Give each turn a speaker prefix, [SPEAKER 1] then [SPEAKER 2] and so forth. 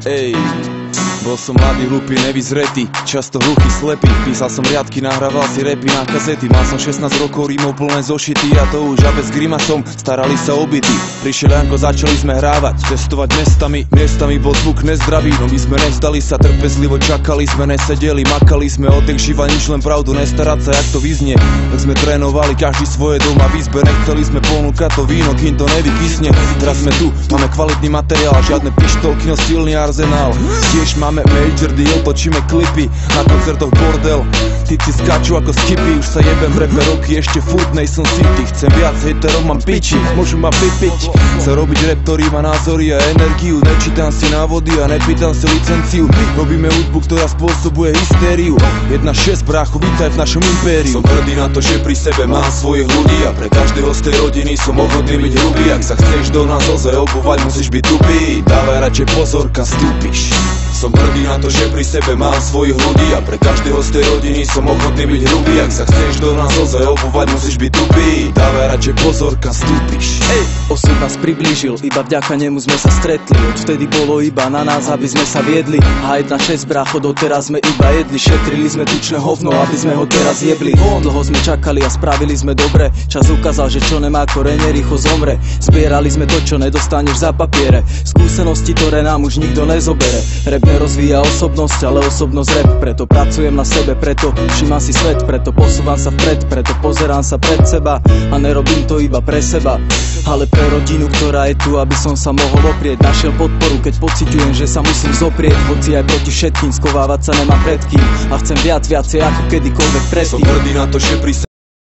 [SPEAKER 1] Ej, bol som mladý, hlupý, nevyzretý, často hluchý, slepý. Písal som riadky, nahrával si rapy na kazety. Mal som 16 rokov, rímov plné zošity, a to už abe s grimasom, starali sa o byty. Prišiel Janko, začali sme hrávať, cestovať miestami bol zvuk nezdravý. No my sme nevzdali sa, trpezlivo čakali sme, nesedeli, makali sme, odek živa nič, len pravdu, nestarať sa, jak to vyznie. Tak sme trénovali, každý svoje doma v izbe, nechceli sme ponúkať to víno, kým to nevykysne. Teraz sme tu, máme kvalitný materiál, žiadne pištolky, no silný arzenál. Tiež máme major deal, točíme klipy, na koncertoch bordel. Tyci skáču ako skipy, už sa jebem repe roky, ešte furt nejsom city. Chcem viac hejterov, mám piči, môžu ma vypiť. Chcem robiť rap, ktorý má názory a energiu. Nečítam si návody a nepýtam si licenciu. Robíme hudbu, ktorá spôsobuje hystériu. 1-6, brácho, vítaj v našom impériu. Som hrdý na to, že pri sebe mám svojich ľudí, a pre každého z tej rodiny som ochotný byť hrubý. Ak sa chceš do nás ozaj obúvať, musíš byť tupý. Dávaj radšej pozor, kam vstúpiš. Som hrdý na to, že pri sebe mám svojich ľudí, a pre každého z tej rodiny som ochotný byť hrubý. Ak sa chceš do nás ozaj obúvať, musíš byť tupý. Dávaj radšej pozor, kam vstúpiš.
[SPEAKER 2] Osud nás priblížil, iba vďaka nemu sme sa stretli. Odvtedy bolo iba na nás, aby sme sa viedli. A 1-6, brácho, doteraz sme iba jedli. Šetrili sme tučné hovno, aby sme ho teraz jebli. Dlho sme čakali a spravili sme dobre. Čas ukázal, že čo nemá korene, rýchlo zomre. Zbierali sme to, čo nedostaneš za papiere. Skúsenosti, ktoré nám už nikto nezobere. Rap nerozvíja osobnosť, ale osobnosť rap. Preto pracujem na sebe, preto všímam si svet. Preto posúvam sa vpred, preto pozerám sa pred seba. A nerobím to iba pre seba, ale pre rodinu, ktorá je tu, aby som sa mohol oprieť. Našiel podporu, keď pociťujem, že sa musím zoprieť. Hoci aj proti všetkým, skovávať sa nemá pred kým. A chcem viacej ako kedykoľvek predtým.
[SPEAKER 1] Som hrdý na to, že pri